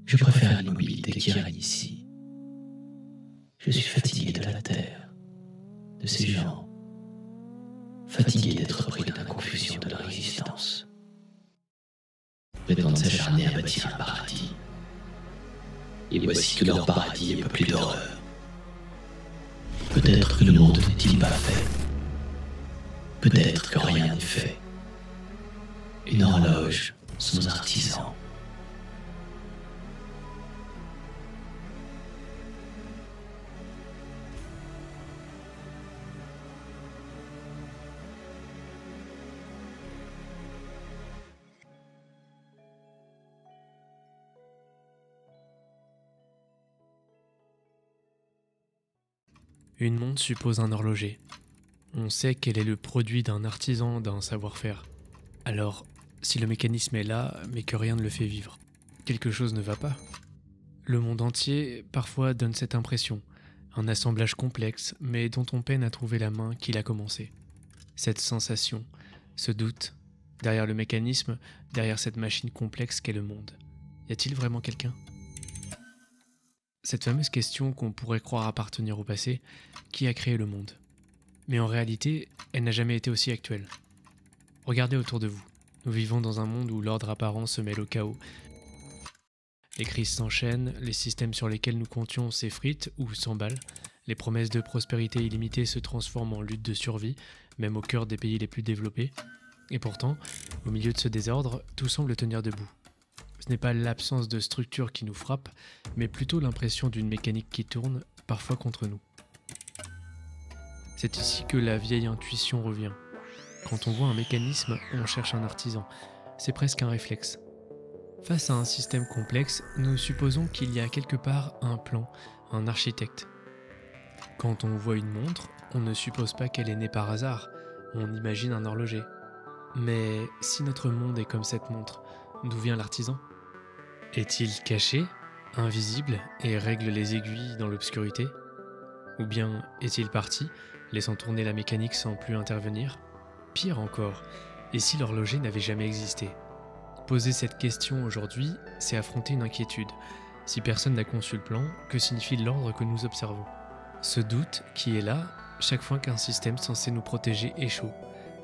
Je préfère l'immobilité qui règne ici. Je suis fatigué de la terre, de ces gens, fatigué d'être pris dans la confusion de leur existence. Prétendent s'acharner à bâtir un paradis. Et voici que leur paradis est peuplé d'horreur. Peut-être que le monde n'est-il pas fait. Peut-être que rien n'est fait. Une horloge, son artisan. Une montre suppose un horloger. On sait qu'elle est le produit d'un artisan, d'un savoir-faire. Alors, si le mécanisme est là, mais que rien ne le fait vivre, quelque chose ne va pas. Le monde entier, parfois, donne cette impression. Un assemblage complexe, mais dont on peine à trouver la main qui l'a commencé. Cette sensation, ce doute, derrière le mécanisme, derrière cette machine complexe qu'est le monde. Y a-t-il vraiment quelqu'un ? Cette fameuse question qu'on pourrait croire appartenir au passé, qui a créé le monde ? Mais en réalité, elle n'a jamais été aussi actuelle. Regardez autour de vous. Nous vivons dans un monde où l'ordre apparent se mêle au chaos. Les crises s'enchaînent, les systèmes sur lesquels nous comptions s'effritent ou s'emballent, les promesses de prospérité illimitée se transforment en lutte de survie, même au cœur des pays les plus développés. Et pourtant, au milieu de ce désordre, tout semble tenir debout. Ce n'est pas l'absence de structure qui nous frappe, mais plutôt l'impression d'une mécanique qui tourne, parfois contre nous. C'est ici que la vieille intuition revient. Quand on voit un mécanisme, on cherche un artisan. C'est presque un réflexe. Face à un système complexe, nous supposons qu'il y a quelque part un plan, un architecte. Quand on voit une montre, on ne suppose pas qu'elle est née par hasard, on imagine un horloger. Mais si notre monde est comme cette montre, d'où vient l'artisan ? Est-il caché, invisible et règle les aiguilles dans l'obscurité ? Ou bien est-il parti, laissant tourner la mécanique sans plus intervenir ? Pire encore, et si l'horloger n'avait jamais existé ? Poser cette question aujourd'hui, c'est affronter une inquiétude. Si personne n'a conçu le plan, que signifie l'ordre que nous observons ? Ce doute qui est là, chaque fois qu'un système censé nous protéger échoue.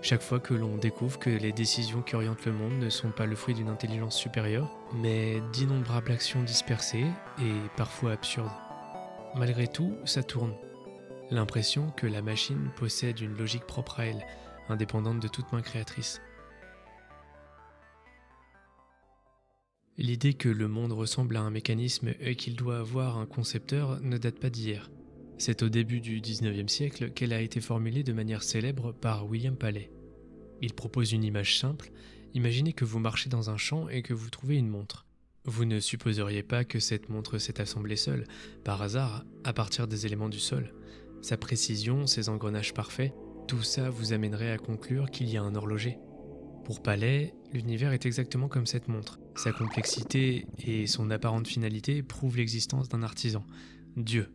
Chaque fois que l'on découvre que les décisions qui orientent le monde ne sont pas le fruit d'une intelligence supérieure, mais d'innombrables actions dispersées et parfois absurdes. Malgré tout, ça tourne. L'impression que la machine possède une logique propre à elle, indépendante de toute main créatrice. L'idée que le monde ressemble à un mécanisme et qu'il doit avoir un concepteur ne date pas d'hier. C'est au début du XIXe siècle qu'elle a été formulée de manière célèbre par William Paley. Il propose une image simple. Imaginez que vous marchez dans un champ et que vous trouvez une montre. Vous ne supposeriez pas que cette montre s'est assemblée seule, par hasard, à partir des éléments du sol. Sa précision, ses engrenages parfaits, tout ça vous amènerait à conclure qu'il y a un horloger. Pour Paley, l'univers est exactement comme cette montre. Sa complexité et son apparente finalité prouvent l'existence d'un artisan, Dieu.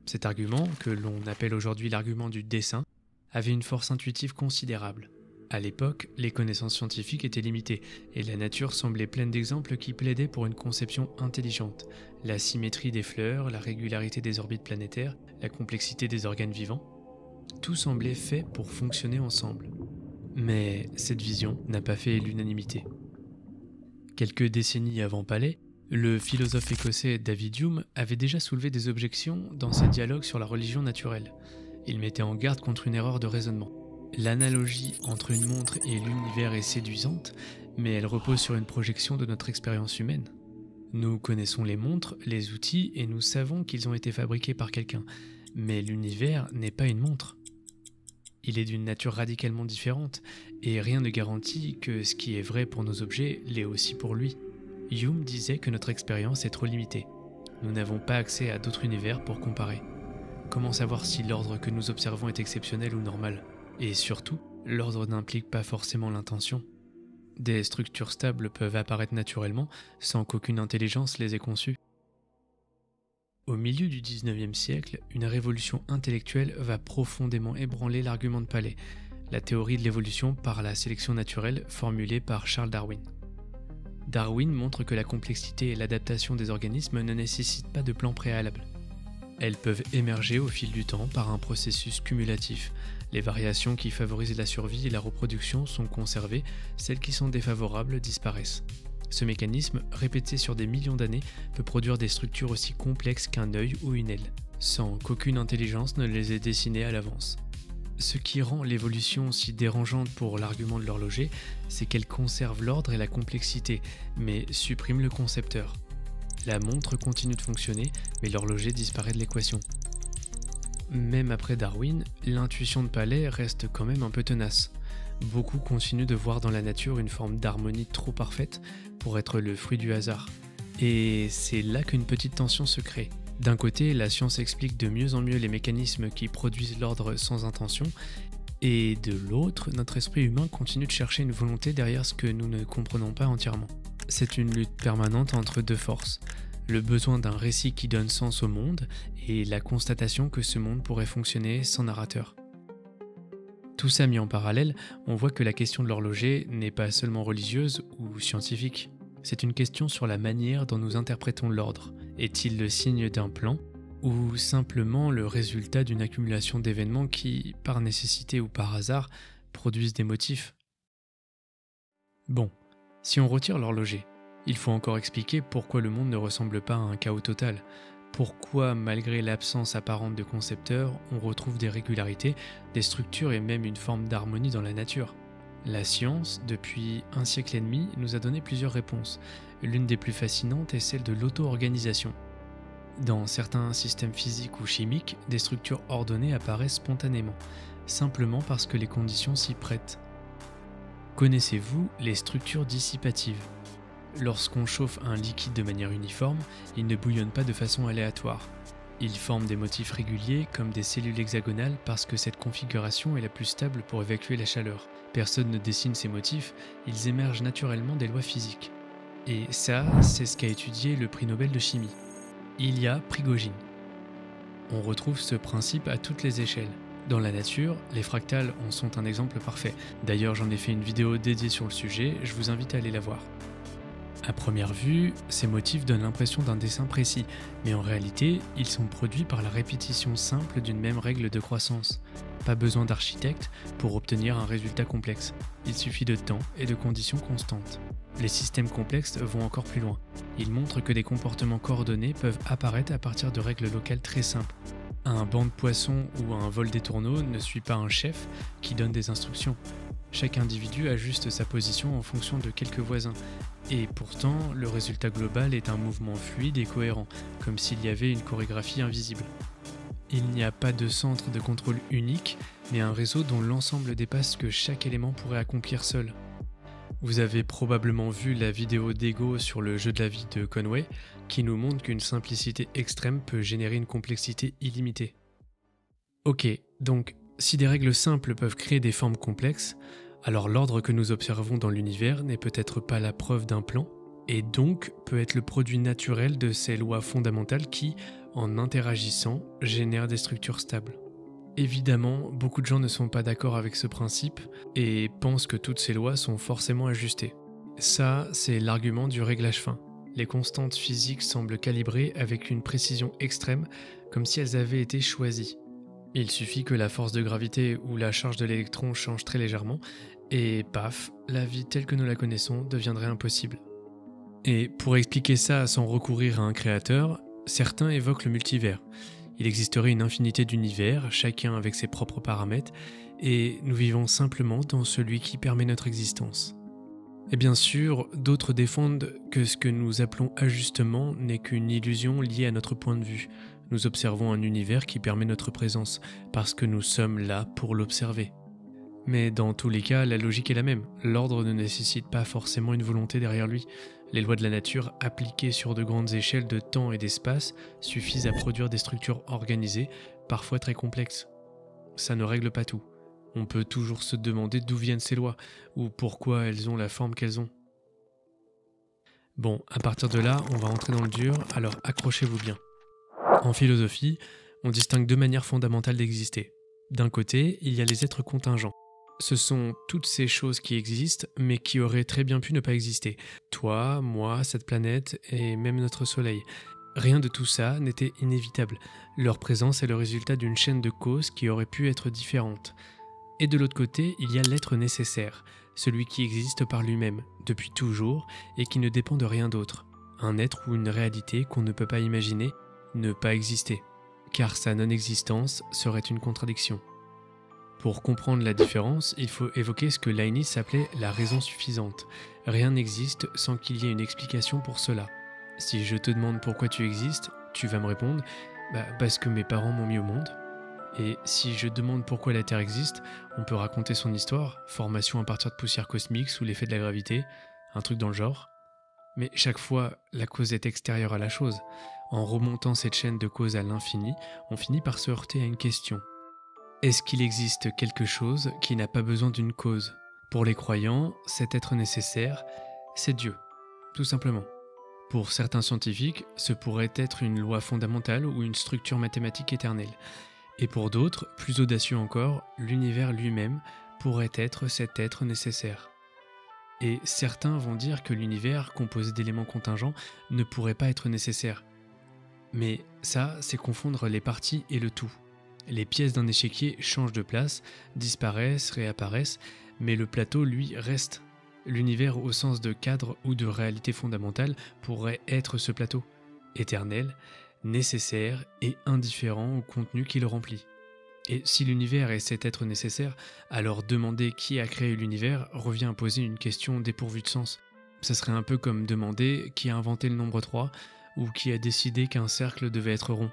Cet argument, que l'on appelle aujourd'hui l'argument du dessein, avait une force intuitive considérable. À l'époque, les connaissances scientifiques étaient limitées, et la nature semblait pleine d'exemples qui plaidaient pour une conception intelligente. La symétrie des fleurs, la régularité des orbites planétaires, la complexité des organes vivants, tout semblait fait pour fonctionner ensemble. Mais cette vision n'a pas fait l'unanimité. Quelques décennies avant Paley, le philosophe écossais David Hume avait déjà soulevé des objections dans ses dialogues sur la religion naturelle. Il mettait en garde contre une erreur de raisonnement. L'analogie entre une montre et l'univers est séduisante, mais elle repose sur une projection de notre expérience humaine. Nous connaissons les montres, les outils, et nous savons qu'ils ont été fabriqués par quelqu'un. Mais l'univers n'est pas une montre. Il est d'une nature radicalement différente, et rien ne garantit que ce qui est vrai pour nos objets l'est aussi pour lui. Hume disait que notre expérience est trop limitée. Nous n'avons pas accès à d'autres univers pour comparer. Comment savoir si l'ordre que nous observons est exceptionnel ou normal ? Et surtout, l'ordre n'implique pas forcément l'intention. Des structures stables peuvent apparaître naturellement sans qu'aucune intelligence les ait conçues. Au milieu du XIXe siècle, une révolution intellectuelle va profondément ébranler l'argument de Paley, la théorie de l'évolution par la sélection naturelle formulée par Charles Darwin. Darwin montre que la complexité et l'adaptation des organismes ne nécessitent pas de plan préalable. Elles peuvent émerger au fil du temps par un processus cumulatif. Les variations qui favorisent la survie et la reproduction sont conservées, celles qui sont défavorables disparaissent. Ce mécanisme, répété sur des millions d'années, peut produire des structures aussi complexes qu'un œil ou une aile, sans qu'aucune intelligence ne les ait dessinées à l'avance. Ce qui rend l'évolution si dérangeante pour l'argument de l'horloger, c'est qu'elle conserve l'ordre et la complexité, mais supprime le concepteur. La montre continue de fonctionner, mais l'horloger disparaît de l'équation. Même après Darwin, l'intuition de Paley reste quand même un peu tenace. Beaucoup continuent de voir dans la nature une forme d'harmonie trop parfaite pour être le fruit du hasard. Et c'est là qu'une petite tension se crée. D'un côté, la science explique de mieux en mieux les mécanismes qui produisent l'ordre sans intention, et de l'autre, notre esprit humain continue de chercher une volonté derrière ce que nous ne comprenons pas entièrement. C'est une lutte permanente entre deux forces, le besoin d'un récit qui donne sens au monde et la constatation que ce monde pourrait fonctionner sans narrateur. Tout ça mis en parallèle, on voit que la question de l'horloger n'est pas seulement religieuse ou scientifique. C'est une question sur la manière dont nous interprétons l'ordre. Est-il le signe d'un plan ou simplement le résultat d'une accumulation d'événements qui, par nécessité ou par hasard, produisent des motifs ? Bon, si on retire l'horloger, il faut encore expliquer pourquoi le monde ne ressemble pas à un chaos total. Pourquoi, malgré l'absence apparente de concepteurs, on retrouve des régularités, des structures et même une forme d'harmonie dans la nature ? La science, depuis un siècle et demi, nous a donné plusieurs réponses. L'une des plus fascinantes est celle de l'auto-organisation. Dans certains systèmes physiques ou chimiques, des structures ordonnées apparaissent spontanément, simplement parce que les conditions s'y prêtent. Connaissez-vous les structures dissipatives ? Lorsqu'on chauffe un liquide de manière uniforme, il ne bouillonne pas de façon aléatoire. Il forme des motifs réguliers comme des cellules hexagonales parce que cette configuration est la plus stable pour évacuer la chaleur. Personne ne dessine ces motifs, ils émergent naturellement des lois physiques. Et ça, c'est ce qu'a étudié le prix Nobel de chimie, Ilya Prigogine. On retrouve ce principe à toutes les échelles. Dans la nature, les fractales en sont un exemple parfait. D'ailleurs, j'en ai fait une vidéo dédiée sur le sujet, je vous invite à aller la voir. À première vue, ces motifs donnent l'impression d'un dessin précis, mais en réalité, ils sont produits par la répétition simple d'une même règle de croissance. Pas besoin d'architecte pour obtenir un résultat complexe. Il suffit de temps et de conditions constantes. Les systèmes complexes vont encore plus loin. Ils montrent que des comportements coordonnés peuvent apparaître à partir de règles locales très simples. Un banc de poissons ou un vol des tourneaux ne suit pas un chef qui donne des instructions. Chaque individu ajuste sa position en fonction de quelques voisins. Et pourtant, le résultat global est un mouvement fluide et cohérent, comme s'il y avait une chorégraphie invisible. Il n'y a pas de centre de contrôle unique, mais un réseau dont l'ensemble dépasse ce que chaque élément pourrait accomplir seul. Vous avez probablement vu la vidéo d'Ego sur le jeu de la vie de Conway, qui nous montre qu'une simplicité extrême peut générer une complexité illimitée. Ok, donc si des règles simples peuvent créer des formes complexes, alors l'ordre que nous observons dans l'univers n'est peut-être pas la preuve d'un plan, et donc peut être le produit naturel de ces lois fondamentales qui, en interagissant, génèrent des structures stables. Évidemment, beaucoup de gens ne sont pas d'accord avec ce principe et pensent que toutes ces lois sont forcément ajustées. Ça, c'est l'argument du réglage fin. Les constantes physiques semblent calibrées avec une précision extrême, comme si elles avaient été choisies. Il suffit que la force de gravité ou la charge de l'électron change très légèrement, et paf, la vie telle que nous la connaissons deviendrait impossible. Et pour expliquer ça sans recourir à un créateur, certains évoquent le multivers. Il existerait une infinité d'univers, chacun avec ses propres paramètres, et nous vivons simplement dans celui qui permet notre existence. Et bien sûr, d'autres défendent que ce que nous appelons ajustement n'est qu'une illusion liée à notre point de vue. Nous observons un univers qui permet notre présence, parce que nous sommes là pour l'observer. Mais dans tous les cas, la logique est la même. L'ordre ne nécessite pas forcément une volonté derrière lui. Les lois de la nature, appliquées sur de grandes échelles de temps et d'espace, suffisent à produire des structures organisées, parfois très complexes. Ça ne règle pas tout. On peut toujours se demander d'où viennent ces lois, ou pourquoi elles ont la forme qu'elles ont. Bon, à partir de là, on va entrer dans le dur, alors accrochez-vous bien. En philosophie, on distingue deux manières fondamentales d'exister. D'un côté, il y a les êtres contingents. Ce sont toutes ces choses qui existent, mais qui auraient très bien pu ne pas exister. Toi, moi, cette planète et même notre Soleil. Rien de tout ça n'était inévitable. Leur présence est le résultat d'une chaîne de causes qui aurait pu être différente. Et de l'autre côté, il y a l'être nécessaire, celui qui existe par lui-même, depuis toujours, et qui ne dépend de rien d'autre. Un être ou une réalité qu'on ne peut pas imaginer, ne pas exister. Car sa non-existence serait une contradiction. Pour comprendre la différence, il faut évoquer ce que Leibniz appelait la raison suffisante. Rien n'existe sans qu'il y ait une explication pour cela. Si je te demande pourquoi tu existes, tu vas me répondre « parce que mes parents m'ont mis au monde ». Et si je demande pourquoi la Terre existe, on peut raconter son histoire, formation à partir de poussière cosmique sous l'effet de la gravité, un truc dans le genre. Mais chaque fois, la cause est extérieure à la chose. En remontant cette chaîne de causes à l'infini, on finit par se heurter à une question. Est-ce qu'il existe quelque chose qui n'a pas besoin d'une cause ? Pour les croyants, cet être nécessaire, c'est Dieu, tout simplement. Pour certains scientifiques, ce pourrait être une loi fondamentale ou une structure mathématique éternelle. Et pour d'autres, plus audacieux encore, l'univers lui-même pourrait être cet être nécessaire. Et certains vont dire que l'univers, composé d'éléments contingents, ne pourrait pas être nécessaire. Mais ça, c'est confondre les parties et le tout. Les pièces d'un échiquier changent de place, disparaissent, réapparaissent, mais le plateau, lui, reste. L'univers au sens de cadre ou de réalité fondamentale pourrait être ce plateau, éternel, nécessaire et indifférent au contenu qu'il remplit. Et si l'univers est cet être nécessaire, alors demander qui a créé l'univers revient à poser une question dépourvue de sens. Ça serait un peu comme demander qui a inventé le nombre 3 ou qui a décidé qu'un cercle devait être rond.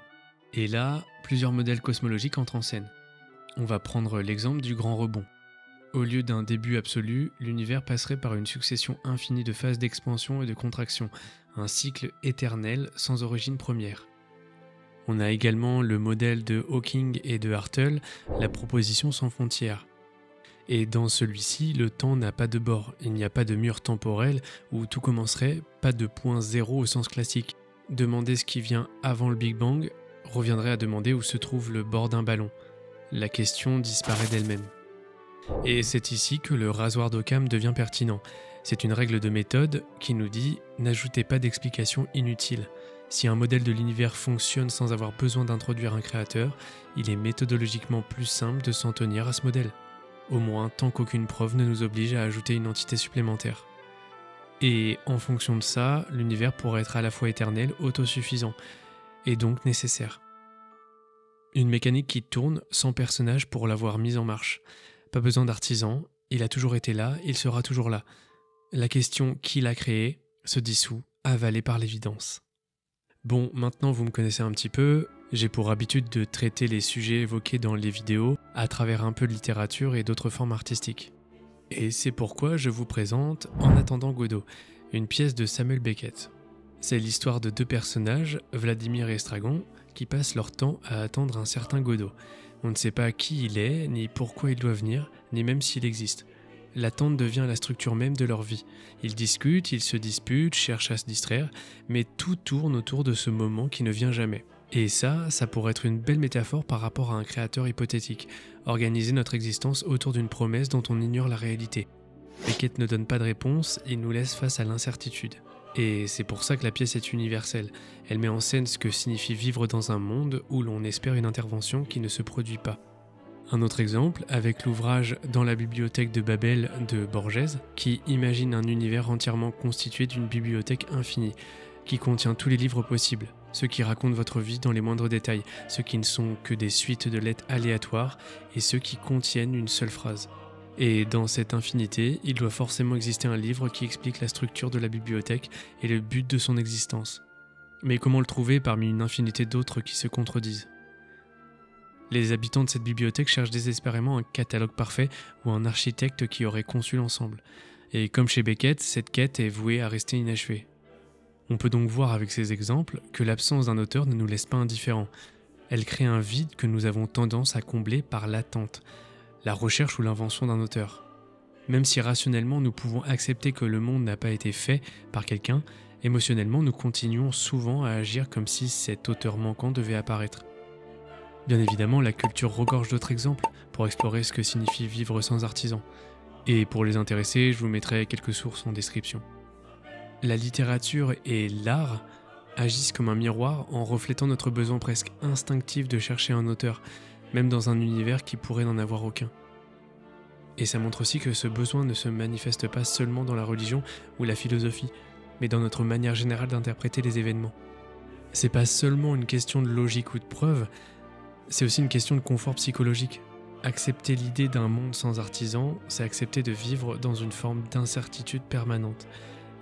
Et là, plusieurs modèles cosmologiques entrent en scène. On va prendre l'exemple du grand rebond. Au lieu d'un début absolu, l'univers passerait par une succession infinie de phases d'expansion et de contraction, un cycle éternel sans origine première. On a également le modèle de Hawking et de Hartle, la proposition sans frontières. Et dans celui-ci, le temps n'a pas de bord, il n'y a pas de mur temporel où tout commencerait, pas de point zéro au sens classique. Demander ce qui vient avant le Big Bang reviendrait à demander où se trouve le bord d'un ballon. La question disparaît d'elle-même. Et c'est ici que le rasoir d'Occam devient pertinent. C'est une règle de méthode qui nous dit « n'ajoutez pas d'explications inutiles ». Si un modèle de l'univers fonctionne sans avoir besoin d'introduire un créateur, il est méthodologiquement plus simple de s'en tenir à ce modèle. Au moins tant qu'aucune preuve ne nous oblige à ajouter une entité supplémentaire. Et en fonction de ça, l'univers pourrait être à la fois éternel, autosuffisant, et donc nécessaire. Une mécanique qui tourne sans personnage pour l'avoir mise en marche. Pas besoin d'artisan, il a toujours été là, il sera toujours là. La question « qui l'a créé ?» se dissout, avalée par l'évidence. Bon, maintenant vous me connaissez un petit peu, j'ai pour habitude de traiter les sujets évoqués dans les vidéos à travers un peu de littérature et d'autres formes artistiques. Et c'est pourquoi je vous présente En attendant Godot, une pièce de Samuel Beckett. C'est l'histoire de deux personnages, Vladimir et Estragon, qui passent leur temps à attendre un certain Godot. On ne sait pas qui il est, ni pourquoi il doit venir, ni même s'il existe. L'attente devient la structure même de leur vie. Ils discutent, ils se disputent, cherchent à se distraire, mais tout tourne autour de ce moment qui ne vient jamais. Et ça pourrait être une belle métaphore par rapport à un créateur hypothétique, organiser notre existence autour d'une promesse dont on ignore la réalité. Beckett ne donne pas de réponse, il nous laisse face à l'incertitude. Et c'est pour ça que la pièce est universelle. Elle met en scène ce que signifie vivre dans un monde où l'on espère une intervention qui ne se produit pas. Un autre exemple, avec l'ouvrage Dans la bibliothèque de Babel de Borges, qui imagine un univers entièrement constitué d'une bibliothèque infinie, qui contient tous les livres possibles, ceux qui racontent votre vie dans les moindres détails, ceux qui ne sont que des suites de lettres aléatoires et ceux qui contiennent une seule phrase. Et dans cette infinité, il doit forcément exister un livre qui explique la structure de la bibliothèque et le but de son existence. Mais comment le trouver parmi une infinité d'autres qui se contredisent ? Les habitants de cette bibliothèque cherchent désespérément un catalogue parfait ou un architecte qui aurait conçu l'ensemble. Et comme chez Beckett, cette quête est vouée à rester inachevée. On peut donc voir avec ces exemples que l'absence d'un auteur ne nous laisse pas indifférents. Elle crée un vide que nous avons tendance à combler par l'attente, la recherche ou l'invention d'un auteur. Même si rationnellement nous pouvons accepter que le monde n'a pas été fait par quelqu'un, émotionnellement nous continuons souvent à agir comme si cet auteur manquant devait apparaître. Bien évidemment, la culture regorge d'autres exemples pour explorer ce que signifie vivre sans artisan. Et pour les intéressés, je vous mettrai quelques sources en description. La littérature et l'art agissent comme un miroir en reflétant notre besoin presque instinctif de chercher un auteur, même dans un univers qui pourrait n'en avoir aucun. Et ça montre aussi que ce besoin ne se manifeste pas seulement dans la religion ou la philosophie, mais dans notre manière générale d'interpréter les événements. C'est pas seulement une question de logique ou de preuve, c'est aussi une question de confort psychologique. Accepter l'idée d'un monde sans artisans, c'est accepter de vivre dans une forme d'incertitude permanente.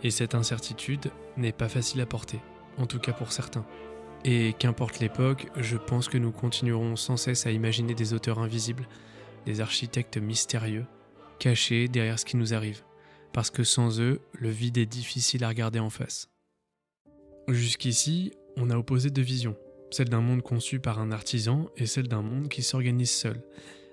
Et cette incertitude n'est pas facile à porter, en tout cas pour certains. Et qu'importe l'époque, je pense que nous continuerons sans cesse à imaginer des auteurs invisibles, des architectes mystérieux, cachés derrière ce qui nous arrive. Parce que sans eux, le vide est difficile à regarder en face. Jusqu'ici, on a opposé deux visions, celle d'un monde conçu par un artisan et celle d'un monde qui s'organise seul.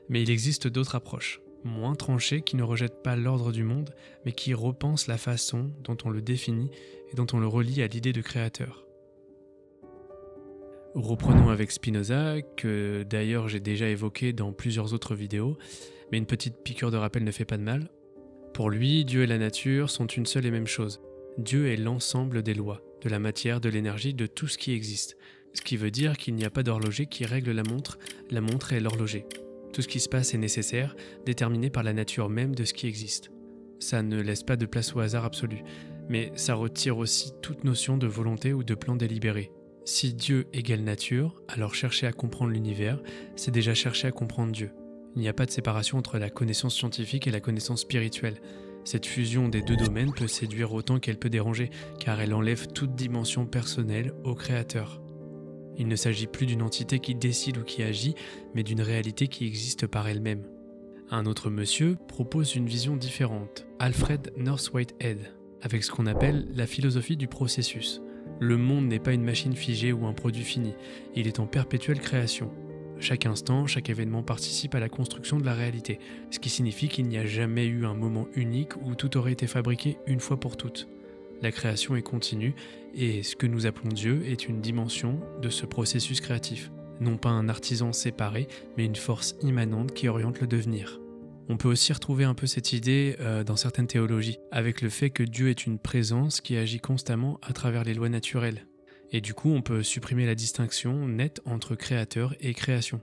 Mais il existe d'autres approches, moins tranchées, qui ne rejettent pas l'ordre du monde, mais qui repensent la façon dont on le définit et dont on le relie à l'idée de créateur. Reprenons avec Spinoza, que d'ailleurs j'ai déjà évoqué dans plusieurs autres vidéos, mais une petite piqûre de rappel ne fait pas de mal. Pour lui, Dieu et la nature sont une seule et même chose. Dieu est l'ensemble des lois, de la matière, de l'énergie, de tout ce qui existe. Ce qui veut dire qu'il n'y a pas d'horloger qui règle la montre est l'horloger. Tout ce qui se passe est nécessaire, déterminé par la nature même de ce qui existe. Ça ne laisse pas de place au hasard absolu, mais ça retire aussi toute notion de volonté ou de plan délibéré. Si Dieu égale nature, alors chercher à comprendre l'univers, c'est déjà chercher à comprendre Dieu. Il n'y a pas de séparation entre la connaissance scientifique et la connaissance spirituelle. Cette fusion des deux domaines peut séduire autant qu'elle peut déranger, car elle enlève toute dimension personnelle au créateur. Il ne s'agit plus d'une entité qui décide ou qui agit, mais d'une réalité qui existe par elle-même. Un autre monsieur propose une vision différente, Alfred North Whitehead, avec ce qu'on appelle la philosophie du processus. Le monde n'est pas une machine figée ou un produit fini, il est en perpétuelle création. Chaque instant, chaque événement participe à la construction de la réalité, ce qui signifie qu'il n'y a jamais eu un moment unique où tout aurait été fabriqué une fois pour toutes. La création est continue, et ce que nous appelons Dieu est une dimension de ce processus créatif. Non pas un artisan séparé, mais une force immanente qui oriente le devenir. On peut aussi retrouver un peu cette idée dans certaines théologies, avec le fait que Dieu est une présence qui agit constamment à travers les lois naturelles. Et du coup, on peut supprimer la distinction nette entre créateur et création.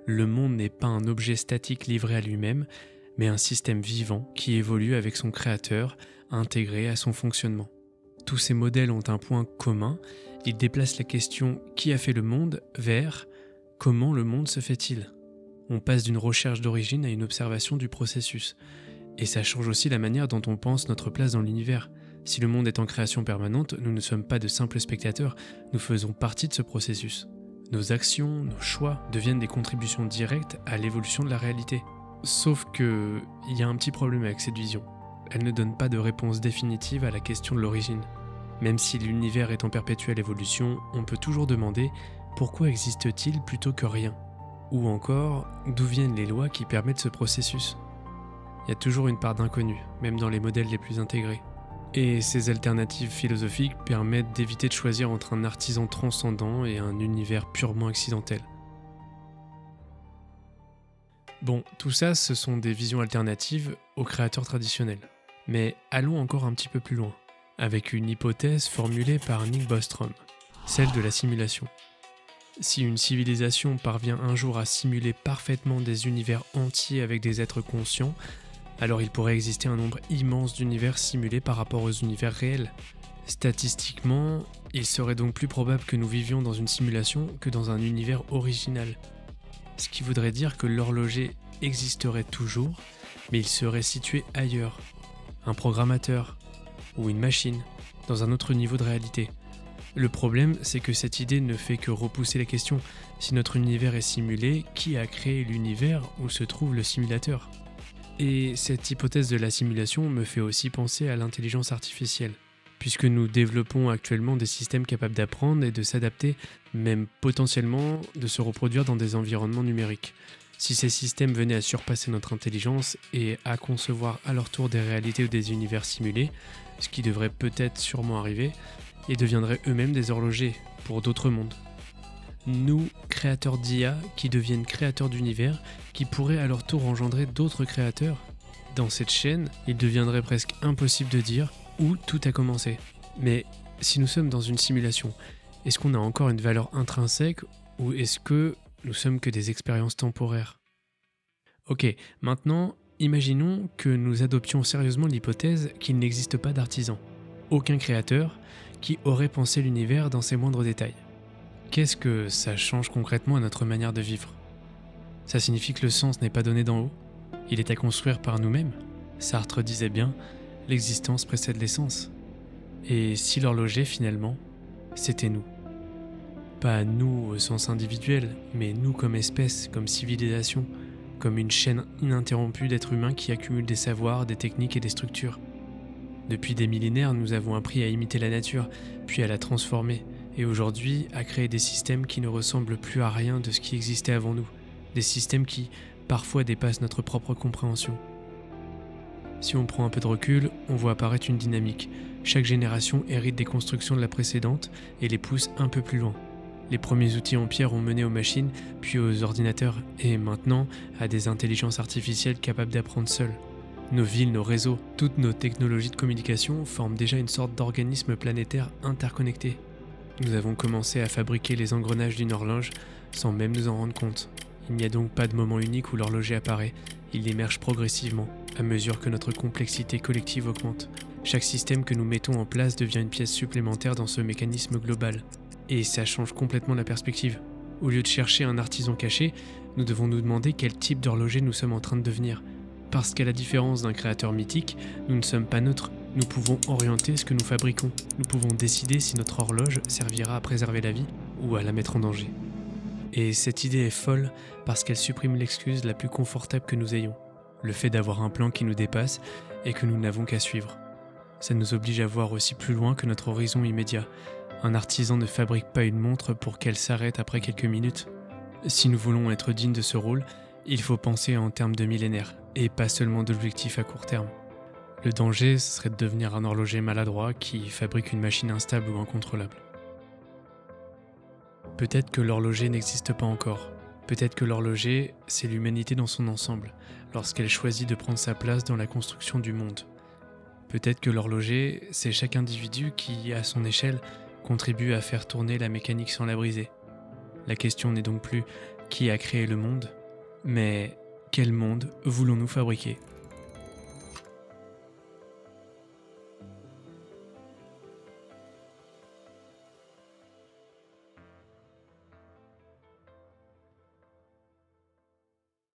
Le monde n'est pas un objet statique livré à lui-même, mais un système vivant qui évolue avec son créateur, intégré à son fonctionnement. Tous ces modèles ont un point commun, ils déplacent la question « qui a fait le monde ?» vers « comment le monde se fait-il ?» On passe d'une recherche d'origine à une observation du processus. Et ça change aussi la manière dont on pense notre place dans l'univers. Si le monde est en création permanente, nous ne sommes pas de simples spectateurs, nous faisons partie de ce processus. Nos actions, nos choix deviennent des contributions directes à l'évolution de la réalité. Sauf que, il y a un petit problème avec cette vision. Elle ne donne pas de réponse définitive à la question de l'origine. Même si l'univers est en perpétuelle évolution, on peut toujours demander pourquoi existe-t-il plutôt que rien ? Ou encore, d'où viennent les lois qui permettent ce processus ? Il y a toujours une part d'inconnu, même dans les modèles les plus intégrés. Et ces alternatives philosophiques permettent d'éviter de choisir entre un artisan transcendant et un univers purement accidentel. Bon, tout ça, ce sont des visions alternatives aux créateurs traditionnels. Mais allons encore un petit peu plus loin, avec une hypothèse formulée par Nick Bostrom, celle de la simulation. Si une civilisation parvient un jour à simuler parfaitement des univers entiers avec des êtres conscients, alors il pourrait exister un nombre immense d'univers simulés par rapport aux univers réels. Statistiquement, il serait donc plus probable que nous vivions dans une simulation que dans un univers original. Ce qui voudrait dire que l'horloger existerait toujours, mais il serait situé ailleurs. Un programmateur, ou une machine, dans un autre niveau de réalité. Le problème, c'est que cette idée ne fait que repousser la question. Si notre univers est simulé, qui a créé l'univers où se trouve le simulateur ? Et cette hypothèse de la simulation me fait aussi penser à l'intelligence artificielle, puisque nous développons actuellement des systèmes capables d'apprendre et de s'adapter, même potentiellement de se reproduire dans des environnements numériques. Si ces systèmes venaient à surpasser notre intelligence et à concevoir à leur tour des réalités ou des univers simulés, ce qui devrait peut-être sûrement arriver, ils deviendraient eux-mêmes des horlogers pour d'autres mondes. Nous, créateurs d'IA, qui deviennent créateurs d'univers, qui pourraient à leur tour engendrer d'autres créateurs. Dans cette chaîne, il deviendrait presque impossible de dire où tout a commencé. Mais si nous sommes dans une simulation, est-ce qu'on a encore une valeur intrinsèque ou est-ce que nous sommes que des expériences temporaires ? Ok, maintenant, imaginons que nous adoptions sérieusement l'hypothèse qu'il n'existe pas d'artisan, aucun créateur qui aurait pensé l'univers dans ses moindres détails. Qu'est-ce que ça change concrètement à notre manière de vivre ? Ça signifie que le sens n'est pas donné d'en haut ? Il est à construire par nous-mêmes ? Sartre disait bien, l'existence précède l'essence. Et si l'horloger, finalement, c'était nous ? Pas nous au sens individuel, mais nous comme espèce, comme civilisation, comme une chaîne ininterrompue d'êtres humains qui accumulent des savoirs, des techniques et des structures. Depuis des millénaires, nous avons appris à imiter la nature, puis à la transformer, et aujourd'hui à créer des systèmes qui ne ressemblent plus à rien de ce qui existait avant nous, des systèmes qui, parfois, dépassent notre propre compréhension. Si on prend un peu de recul, on voit apparaître une dynamique. Chaque génération hérite des constructions de la précédente et les pousse un peu plus loin. Les premiers outils en pierre ont mené aux machines, puis aux ordinateurs, et maintenant à des intelligences artificielles capables d'apprendre seules. Nos villes, nos réseaux, toutes nos technologies de communication forment déjà une sorte d'organisme planétaire interconnecté. Nous avons commencé à fabriquer les engrenages d'une horloge sans même nous en rendre compte. Il n'y a donc pas de moment unique où l'horloger apparaît, il émerge progressivement, à mesure que notre complexité collective augmente. Chaque système que nous mettons en place devient une pièce supplémentaire dans ce mécanisme global. Et ça change complètement la perspective. Au lieu de chercher un artisan caché, nous devons nous demander quel type d'horloger nous sommes en train de devenir. Parce qu'à la différence d'un créateur mythique, nous ne sommes pas neutres. Nous pouvons orienter ce que nous fabriquons. Nous pouvons décider si notre horloge servira à préserver la vie ou à la mettre en danger. Et cette idée est folle parce qu'elle supprime l'excuse la plus confortable que nous ayons. Le fait d'avoir un plan qui nous dépasse et que nous n'avons qu'à suivre. Ça nous oblige à voir aussi plus loin que notre horizon immédiat. Un artisan ne fabrique pas une montre pour qu'elle s'arrête après quelques minutes. Si nous voulons être dignes de ce rôle, il faut penser en termes de millénaires et pas seulement d'objectifs à court terme. Le danger, ce serait de devenir un horloger maladroit qui fabrique une machine instable ou incontrôlable. Peut-être que l'horloger n'existe pas encore. Peut-être que l'horloger, c'est l'humanité dans son ensemble, lorsqu'elle choisit de prendre sa place dans la construction du monde. Peut-être que l'horloger, c'est chaque individu qui, à son échelle, contribue à faire tourner la mécanique sans la briser. La question n'est donc plus qui a créé le monde, mais quel monde voulons-nous fabriquer ?